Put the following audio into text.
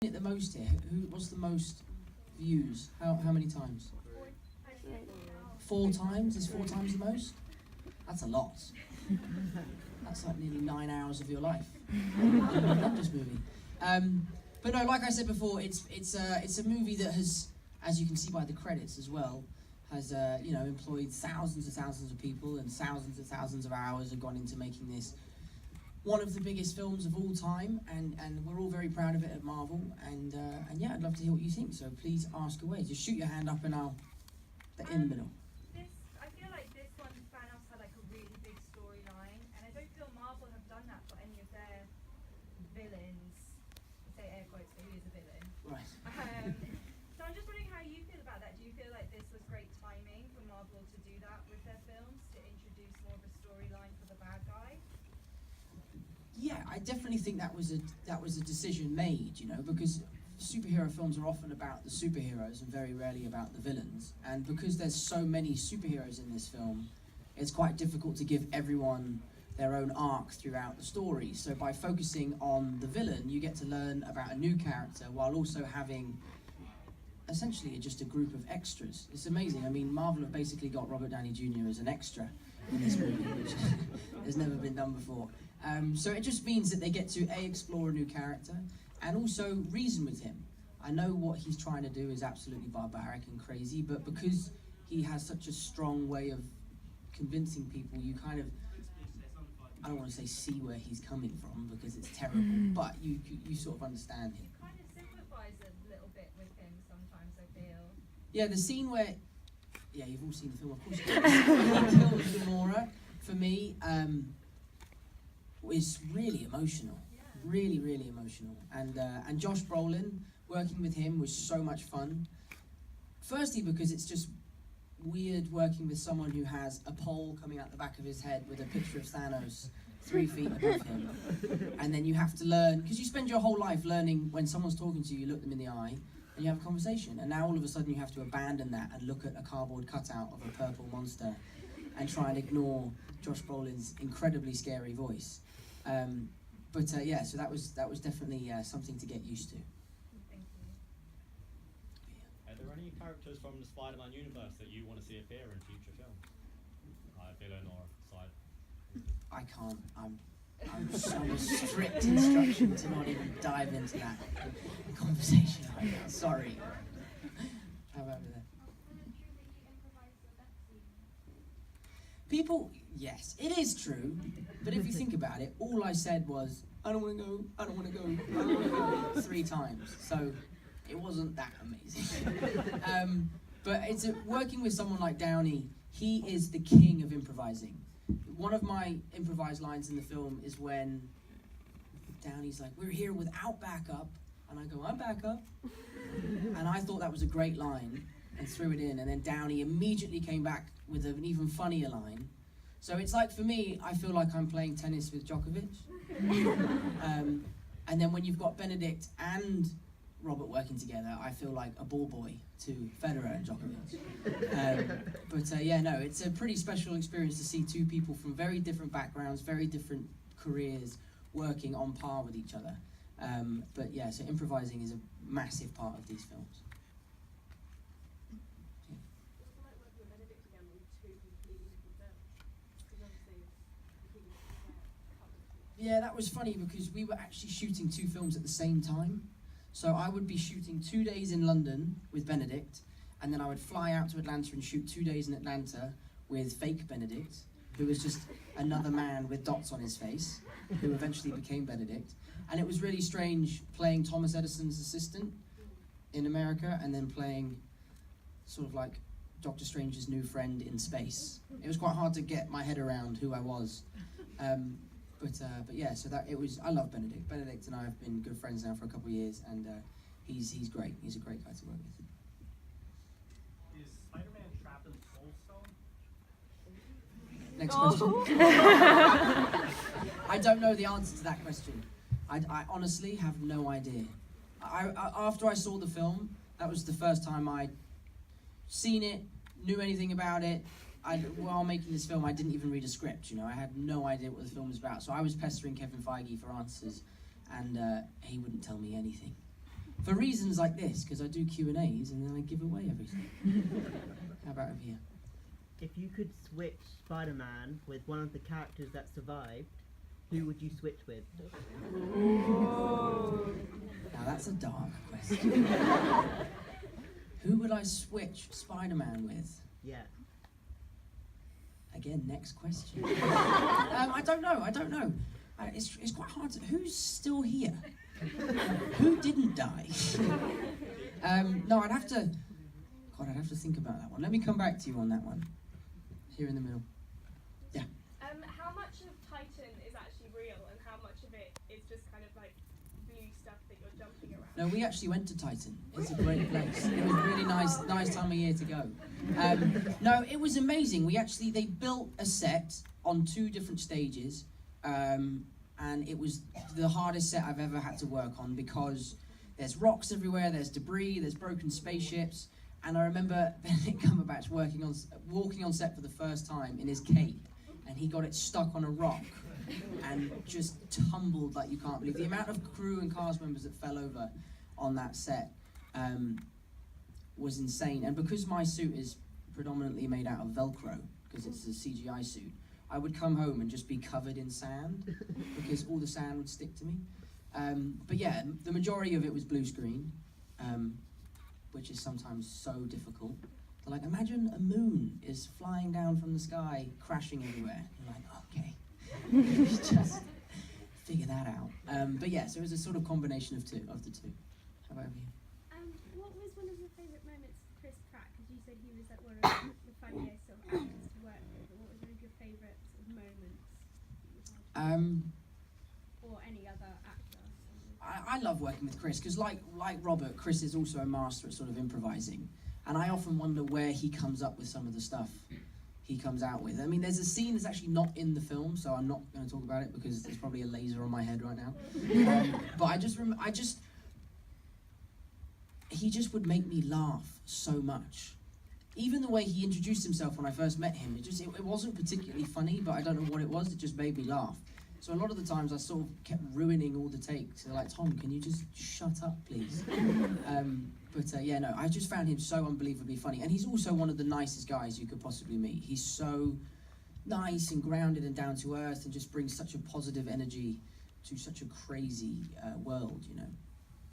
it the most here? What's the most views? How many times? 4 times? Is 4 times the most? That's a lot. That's like nearly 9 hours of your life. Avengers movie. But no, like I said before, it's a movie that has, as you can see by the credits as well, has employed thousands of people, and thousands of hours have gone into making this one of the biggest films of all time, and we're all very proud of it at Marvel, and yeah, I'd love to hear what you think, so please ask away. Just shoot your hand up and I'll, in the middle. I feel like this one, Thanos had like a really big storyline, and I don't feel Marvel have done that for any of their villains. I say air quotes, but he is a villain. Right. So I'm just wondering how you feel about that. Do you feel like this was great timing for Marvel to do that with their films, to introduce more of a storyline for the bad guy? Yeah, I definitely think that was a decision made, because superhero films are often about the superheroes and very rarely about the villains. And because there's so many superheroes in this film, it's quite difficult to give everyone their own arc throughout the story. So by focusing on the villain, you get to learn about a new character while also having essentially just a group of extras. It's amazing. I mean, Marvel have basically got Robert Downey Jr. as an extra in this movie, which has never been done before. So it just means that they get to explore a new character and also reason with him. I know what he's trying to do is absolutely barbaric and crazy, but because he has such a strong way of convincing people, you kind of, I don't want to say see where he's coming from because it's terrible, but you sort of understand him. You kind of sympathise a little bit with him sometimes, I feel. Yeah, the scene where, yeah, you've all seen the film, of course. He kills Gamora, for me, is really emotional. Really, really emotional. And Josh Brolin, working with him was so much fun. Firstly, because it's just weird working with someone who has a pole coming out the back of his head with a picture of Thanos 3 feet above him. And then you have to learn, because you spend your whole life learning when someone's talking to you, you look them in the eye and you have a conversation. And now all of a sudden you have to abandon that and look at a cardboard cutout of a purple monster and try and ignore Josh Brolin's incredibly scary voice. Yeah, so that was definitely something to get used to. Thank you. Are there any characters from the Spider-Man universe that you want to see appear in future films? A villain or side? I can't. I'm under strict instruction to not even dive into that conversation right now. Sorry. How about that? People, yes, it is true, but if you think about it, all I said was, I don't want to go, I don't want to go, I don't want to go, 3 times, so it wasn't that amazing. But it's working with someone like Downey, he is the king of improvising. One of my improvised lines in the film is when Downey's like, we're here without backup, and I go, I'm backup, and I thought that was a great line, and threw it in, and then Downey immediately came back with an even funnier line. So it's like, for me, I feel like I'm playing tennis with Djokovic. And then when you've got Benedict and Robert working together, I feel like a ball boy to Federer and Djokovic. Yeah, no, it's a pretty special experience to see 2 people from very different backgrounds, very different careers, working on par with each other. But yeah, so improvising is a massive part of these films. Yeah, that was funny because we were actually shooting 2 films at the same time. So I would be shooting 2 days in London with Benedict, and then I would fly out to Atlanta and shoot 2 days in Atlanta with fake Benedict, who was just another man with dots on his face, who eventually became Benedict. And it was really strange playing Thomas Edison's assistant in America and then playing sort of like Doctor Strange's new friend in space. It was quite hard to get my head around who I was. But yeah, so that it was. I love Benedict. Benedict and I have been good friends now for a couple of years, and he's great. He's a great guy to work with. Is Spider-Man trapped in the Soul Stone? Next question. I don't know the answer to that question. I honestly have no idea. After I saw the film, that was the first time I'd seen it, knew anything about it. While making this film, I didn't even read a script, I had no idea what the film was about. So I was pestering Kevin Feige for answers, and he wouldn't tell me anything. For reasons like this, because I do Q&As and then I give away everything. How about over here? If you could switch Spider-Man with one of the characters that survived, who would you switch with? Now that's a dark question. Who would I switch Spider-Man with? Yeah. Again, next question. I don't know. It's quite hard to... Who's still here? Who didn't die? No, I'd have to think about that one. Let me come back to you on that one. Here in the middle. Yeah. How much of Titan is actually real, and how much of it is just kind of like blue stuff that you're jumping around? No, we actually went to Titan. It's a great place. It was really nice time of year to go. No, it was amazing. They built a set on 2 different stages, and it was the hardest set I've ever had to work on because there's rocks everywhere, there's debris, there's broken spaceships, and I remember Benedict Cumberbatch walking on set for the first time in his cape, and he got it stuck on a rock and just tumbled like you can't believe. The amount of crew and cast members that fell over on that set was insane. And because my suit is predominantly made out of Velcro, because it's a CGI suit, I would come home and just be covered in sand because all the sand would stick to me. But yeah, the majority of it was blue screen, which is sometimes so difficult. So like, imagine a moon is flying down from the sky, crashing everywhere. You're like, okay, just figure that out. But yeah, so it was a sort of combination of the two. How about you? What was one of your favourite moments of Chris Pratt? Because you said he was like one of the funniest sort of actors to work with. But what was one of your favourite sort of moments that you had? Or any other actor? I love working with Chris because, like Robert, Chris is also a master at sort of improvising, and I often wonder where he comes up with some of the stuff he comes out with. I mean, there's a scene that's actually not in the film, so I'm not going to talk about it because there's probably a laser on my head right now. But he just would make me laugh so much. Even the way he introduced himself when I first met him, it wasn't particularly funny, but I don't know what it was. It just made me laugh. So a lot of the times I sort of kept ruining all the takes. They're like, Tom, can you just shut up, please? Yeah, no, I just found him so unbelievably funny. And he's also one of the nicest guys you could possibly meet. He's so nice and grounded and down to earth and just brings such a positive energy to such a crazy world, you know.